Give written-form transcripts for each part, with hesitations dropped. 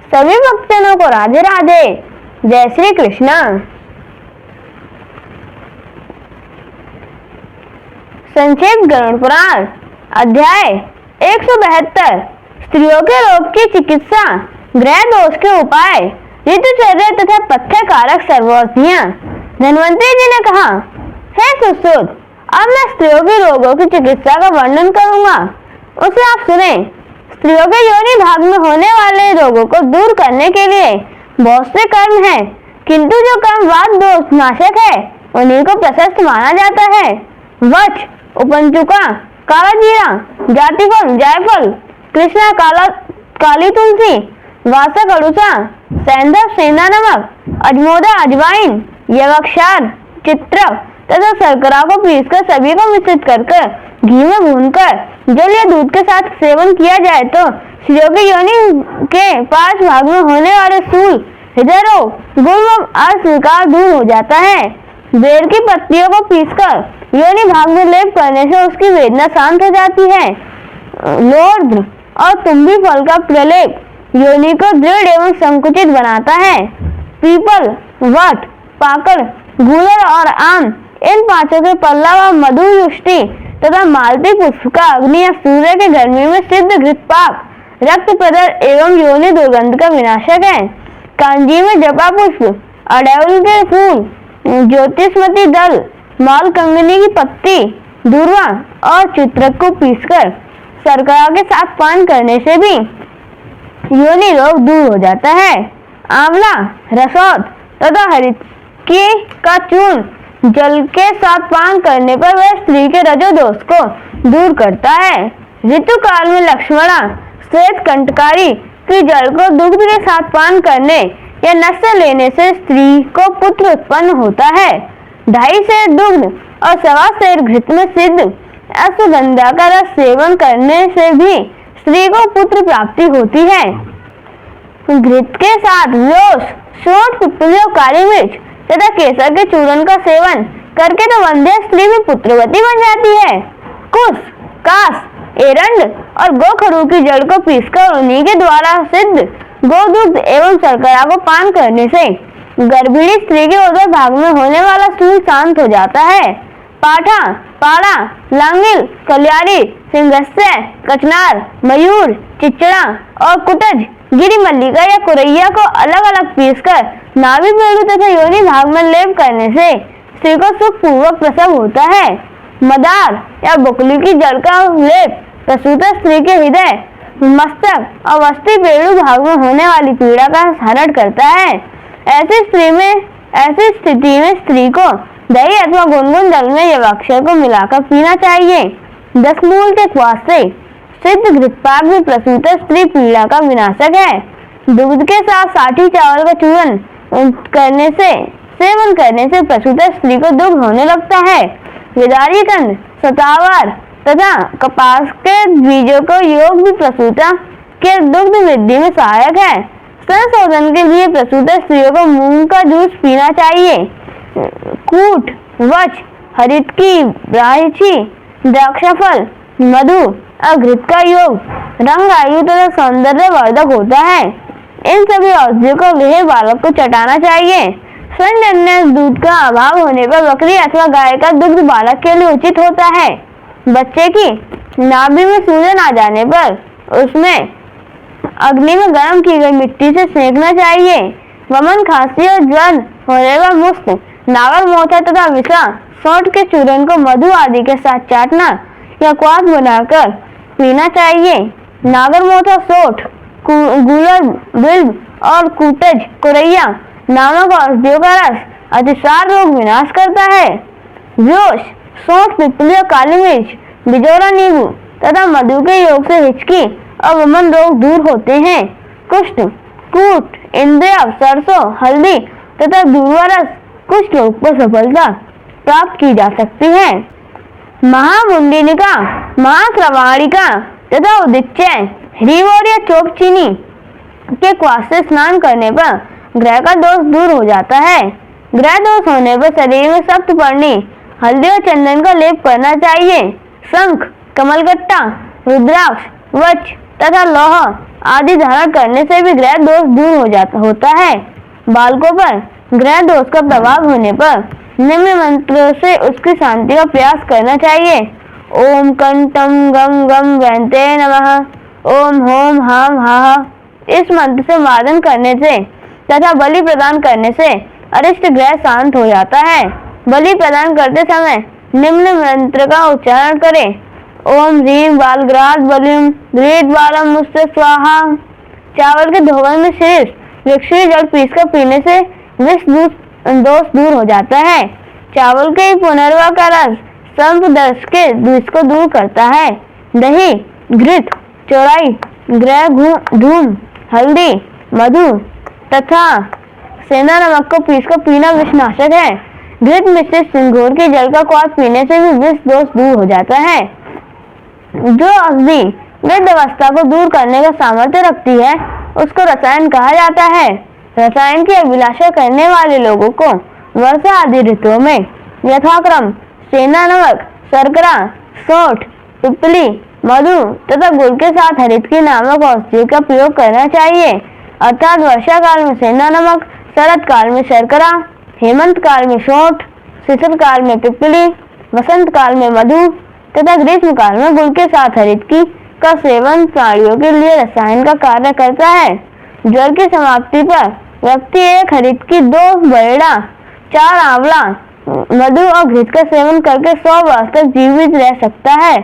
सभी भक्तजनों को राधे राधे। जय श्री कृष्ण। संक्षेप गरुड़ पुराण अध्याय 172 स्त्रियों के रोग की चिकित्सा, ग्रह दोष के उपाय, ऋतुचर्या तथा पथ्य कारक सर्वौषधियां। धन्वंतरी जी ने कहा, हे सुश्रुत, अब मैं स्त्रियों के रोगों की चिकित्सा का वर्णन करूंगा, उसे आप सुने। स्त्रियों के योनि भाग में होने वाले रोगों को दूर करने के लिए बहुत से कर्म हैं, किंतु जो कर्म वात दोष नाशक है उन्हीं को प्रशस्त माना जाता है। वच, उपनचुका, काला जीरा, जातिफल, जायफल, कृष्णा, काली तुलसी, वासक, अड़ूसा, सैंधव, सेंधा नमक, अजमोदा, अजवाइन, यवक्षार, चित्र तथा शर्करा को पीसकर सभी को मिश्रित कर घी में भूनकर जल या दूध के साथ सेवन किया जाए तो स्त्रियों की योनि के पांच भाग में होने वाले स्थूल, हृदय रोग, गुण अस्वीकार दूर हो जाता है। बेर की पत्तियों को पीसकर योनि भाग में लेप करने से उसकी वेदना शांत हो जाती है। लोर्ध और तुम्बी फल का प्रलेप योनि को दृढ़ एवं संकुचित बनाता है। पीपल, वट, पाकड़, गूलर और आम, इन पांचों के पल्ला व मधु युष्टि तथा मालती पुष्प का अग्नि या सूर्य के गर्मी में सिद्ध घृत पाक रक्त प्रदर एवं योनि दुर्गंध का विनाशक है। कांजी में जपा पुष्प, अड़ौल के फूल, ज्योतिषमती दल, माल कंगनी की पत्ती, दूर्वा और चित्रक को पीसकर शर्करा के साथ पान करने से भी योनि रोग दूर हो जाता है। आंवला, रसौद तथा हरितकी का चूर्ण जल के साथ पान करने पर वह स्त्री के रजो दोष को दूर करता है। ऋतु काल में लक्ष्मणा, श्वेत कंटकारी की जल को दुग्ध के साथ पान करने या नस्य लेने से स्त्री को पुत्र उत्पन्न होता है। 2.5 सेर दुग्ध और 1.25 सेर घृत में सिद्ध अश्वगंधा का रस सेवन करने से भी स्त्री को पुत्र प्राप्ति होती है। घृत के साथ लोस, सोंठ, पिप्पली और काली मिर्च तथा केसर के चूर्ण का सेवन करके तो वंध्य स्त्री भी पुत्रवती बन जाती है। कुश, कास, एरंड और गोखरू की जड़ को पीसकर उन्हीं के द्वारा सिद्ध गोदूध एवं शर्करा को पान करने से गर्भिणी स्त्री के उदर भाग में होने वाला स्थूल शांत हो जाता है। पाठा, पाड़ा, लांगिल, कल्याणी, सिंगस्य, कचनार, मयूर, चिचड़ा और कुटज, गिरी मल्लिका या कुरैया को अलग अलग पीसकर नाभि पेड़ू तथा योनि भाग में लेप करने से स्त्री को सुख पूर्वक प्रसव होता है। मदार या बुकली की जड़ का लेप प्रसूता स्त्री के हृदय, मस्तक और वस्ती पेड़ू भाग में होने वाली पीड़ा का हरण करता है। ऐसी स्थिति में स्त्री को दही अथवा गुनगुन जल में यवाक्षर को मिलाकर पीना चाहिए। 10 मूल के क्वास से सिद्ध घृतपाक भी प्रसूता स्त्री पीड़ा का विनाशक है। दूध के साथ साठी चावल का चूर्ण सेवन करने से प्रसूता स्त्री को दुग्ध होने लगता है। विदारी कंद, सतावर तथा कपास के बीजों को योग भी प्रसूता के दुग्ध वृद्धि में सहायक है। संशोधन के लिए प्रसूता स्त्रियों को मूंग का जूस पीना चाहिए। कूट, वच, हरितकी, ब्राह्मी, द्राक्षाफल, मधु और घृत का योग रंग, आयु तथा सौंदर्य वर्धक होता है। इन सभी औषधियों को वह बालक को चटाना चाहिए। स्तनजन्य दूध का अभाव होने पर बकरी अथवा गाय का दुग्ध बालक के लिए उचित होता है। बच्चे की नाभि में सूजन आ जाने पर उसमें अग्नि में गर्म की गई मिट्टी से सेंकना चाहिए। वमन, खांसी और ज्वर होने पर मुफ्त, नागर मोथा तथा विषा, सौंठ के चूर्ण को मधु आदि के साथ चाटना या क्वाथ बनाकर पीना चाहिए। नागर मोथा, सोठ, गूलर, बिल्व और कूटज, कुरैया नामक औषधियों का रस अतिसार रोग विनाश करता है। व्योश, सौंठ, पिप्पली और काली मिर्च, बिजोरा नींबू तथा मधु के योग से हिचकी और वमन रोग दूर होते हैं। कुष्ठ, कूट, इंद्रिय, सरसों, हल्दी तथा दूर्वा रस कुष्ठ रोग पर सफलता प्राप्त की जा सकती है। महामुंडिनिका, महाश्रवाणिका तथा उदिच्य, ह्रीवोर या चोक चीनी के क्वास से स्नान करने पर ग्रह का दोष दूर हो जाता है। ग्रह दोष होने पर शरीर में सप्तपर्णी, हल्दी और चंदन का लेप करना चाहिए। शंख, कमलगट्टा, रुद्राक्ष, वच तथा लौह आदि धारण करने से भी ग्रह दोष दूर होता है। बालकों पर ग्रह दोष का प्रभाव होने पर निम्न मंत्रों से उसकी शांति का प्रयास करना चाहिए। ओम कंठम गम गम वैंते नमः, ओम होम हाम हा। इस मंत्र से वादन करने से तथा बलि प्रदान करने से अरिष्ट ग्रह शांत हो जाता है। बलि प्रदान करते समय निम्न मंत्र का उच्चारण करें। ओम ह्रीम बालग्रास बलिम घृत बालम मुझसे स्वाहा। चावल के धोवन में शेष वृक्षीय जल पीसकर पीने से विष दोष दूर हो जाता है। चावल के पुनर्वा का रस सर्पदंश के विष को दूर करता है। दही, घृत, चौराई, ग्रह धूम, हल्दी, मधु तथा सेंधा नमक को पीसकर पीना विषनाशक है। घृत मिश्रित सिंगूर के जल का क्वाथ पीने से भी विष दोष दूर हो जाता है। जो औषधि वृद्ध अवस्था को दूर करने का सामर्थ्य रखती है उसको रसायन कहा जाता है। रसायन की अभिलाषा करने वाले लोगों को वर्षा आदि ऋतुओं में यथाक्रम सेंधा नमक, शर्करा, सौंठ, पिपली, मधु तथा गुड़ के साथ हरितकी नामक औषधि का प्रयोग करना चाहिए। अर्थात वर्षा काल में सेंधा नमक, शरद काल में शर्करा, हेमंत काल में सौंठ, शिशिर काल में पिपली, वसंत काल में मधु तथा ग्रीष्म काल में गुड़ के साथ हरितकी का सेवन प्राणियों के लिए रसायन का कार्य करता है। ज्वर की समाप्ति पर व्यक्ति एक हरितकी, 2 बेड़ा, 4 आंवला, मधु और घृत का सेवन करके 100 वर्ष तक जीवित रह सकता है।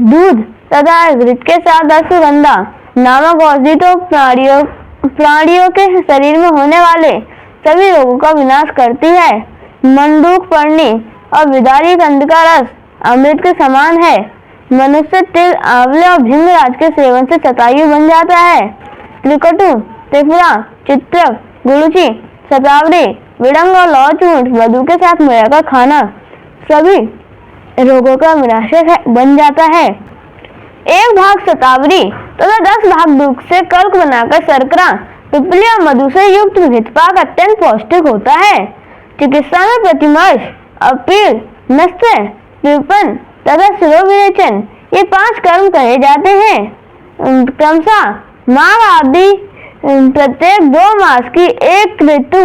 दूध तथा घृत के साथ अश्वगंधा नामक औषधि तो प्राणियों के शरीर में होने वाले सभी रोगों का विनाश करती है। मंडूक पर्णी और विदारी कंद का रस अमृत के समान है। मनुष्य तिल, आंवले और भृंगराज के सेवन से शतायु बन जाता है। त्रिकटु, त्रिपुरा, चित्रक, गुरुचि, शतावरी, विड़ंग और लौचूट मधु के साथ मिलाकर खाना सभी रोगों का विनाशक बन जाता है। 1 भाग शतावरी तथा 10 भाग दूध से कल्क बनाकर शर्करा, पिपली और मधु से युक्त घृतपाक अत्यंत पौष्टिक होता है। चिकित्सा में प्रतिमर्श, अपील, नस्य, कृपण तथा शिरोविरेचन ये 5 कर्म कहे जाते हैं। क्रमशः माघ आदि प्रत्येक 2 मास की एक ऋतु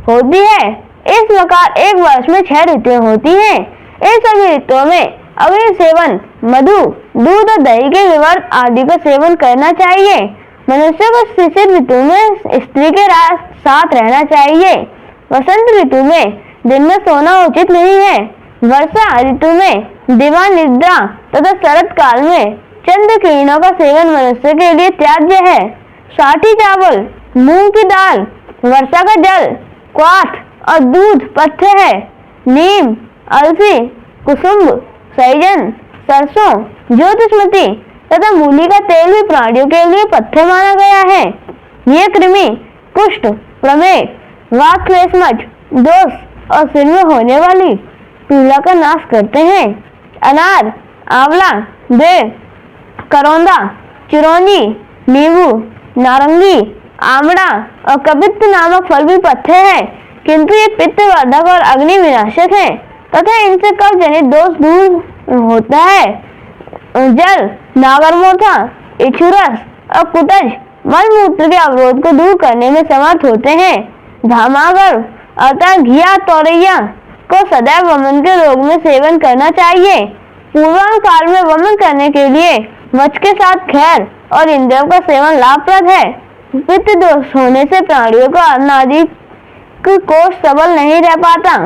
होती है। इस प्रकार एक वर्ष में 6 ऋतुएं होती हैं। इन सभी ऋतुओं में अग्नि सेवन, मधु, दूध और दही के विवर्त आदि का सेवन करना चाहिए। मनुष्य को शिशिर ऋतु में स्त्री के साथ रहना चाहिए। वसंत ऋतु में दिन में सोना उचित नहीं है। वर्षा ऋतु में दिवा निद्रा तथा शरद काल में चंद्र किरणों का सेवन मनुष्य के लिए त्याज्य है। साठी चावल, मूंग की दाल, वर्षा का जल, क्वाथ और दूध पथ्य है। नीम, अलसी, कुसुम्ब, सैजन, सरसों, ज्योतिषमती तथा मूली का तेल भी प्राणियों के लिए पथ्य माना गया है। ये कृमि, कुष्ठ, प्रमेह, वात क्लेशमज, दोष और सिर में होने वाली पीड़ा का नाश करते हैं। अनार, आंवला, बेर, करौंदा, चिरौंजी, नींबू, नारंगी, आमड़ा और कबित्त नामक फल भी पथ्य है, किंतु ये पित्तवर्धक और अग्नि विनाशक है तथा इनसे कफ जनित दोष दूर होता है। जल, नागरमोथा, इक्षुरस और कुटज मलमूत्र के अवरोध को दूर करने में समर्थ होते हैं। धामागर अर्थात घिया तौरैया को सदैव वमन के रोग में सेवन करना चाहिए। पूर्वांग काल में वमन करने के लिए मच के साथ खैर और इंद्रियों का सेवन लाभप्रद है। पित्त दोष होने से प्राणियों का अन्न आदि कोष सबल नहीं रह पाता,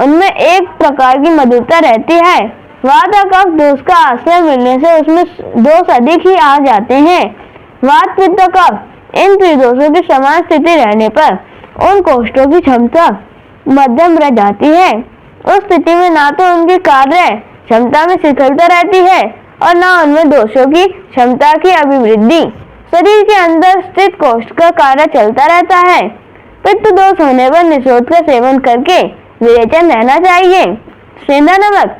उनमें एक प्रकार की मधुरता रहती है। वात और कफ दोष का आश्रय मिलने से उसमें दोष अधिक ही आ जाते हैं। वात, पित्त और कफ इन त्रिदोषों की समान स्थिति रहने पर उन कोष्ठों की क्षमता मध्यम रह जाती है। उस स्थिति में ना तो उनकी कार्य क्षमता में शिथिलता रहती है और न उनमें दोषों की क्षमता की अभिवृद्धि। शरीर के अंदर स्थित कोष्ठ का कार्य चलता रहता है। पित्त दोष होने पर निषोध का सेवन करके विरेचन रहना चाहिए। सेंधा नमक,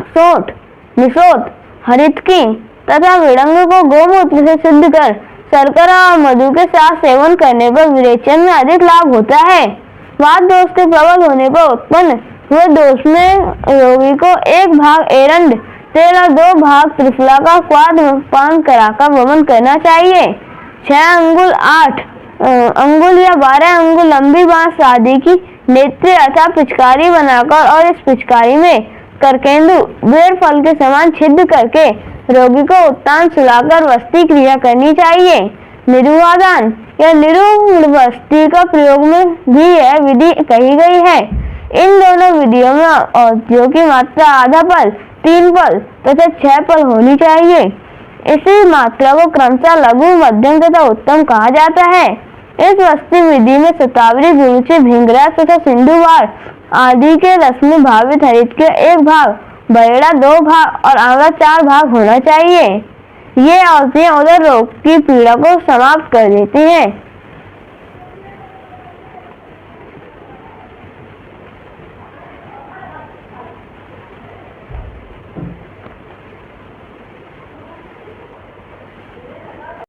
सौंठ, निषोध, हरितकी तथा विड़ंग को गोमूत्र से शुद्ध कर शर्करा और मधु के साथ सेवन करने पर विरेचन में अधिक लाभ होता है। वात दोष के प्रबल होने पर उत्पन्न हुए दोष में रोगी को 1 भाग एरंड तेल और 2 भाग त्रिफला का स्वाद पान कराकर वमन करना चाहिए। 6 अंगुल 8 अंगुल या 12 अंगुल लंबी बांस आदि की नेत्र अथवा पिचकारी बनाकर और इस पिचकारी में करकेंदु बेर फल के समान छिद्र करके रोगी को उत्तान सुलाकर वस्ती क्रिया करनी चाहिए। निरुवादान या निरुवस्ती का प्रयोग में भी यह विधि कही गई है। इन दोनों विधियों में औषधियों की मात्रा आधा पल, 3 पल तथा 6 पल होनी चाहिए। इसी मात्रा को क्रमशः लघु, मध्यम तथा उत्तम कहा जाता है। इस वस्ती विधि में शतावरी, गुरुचि, भृंगराज तथा सिंधुवार आदि के रस में भावित हरित के 1 भाग, बरेड़ा 2 भाग और आंवला 4 भाग होना चाहिए। ये औषधियाँ उदर रोग की पीड़ा को समाप्त कर देती हैं।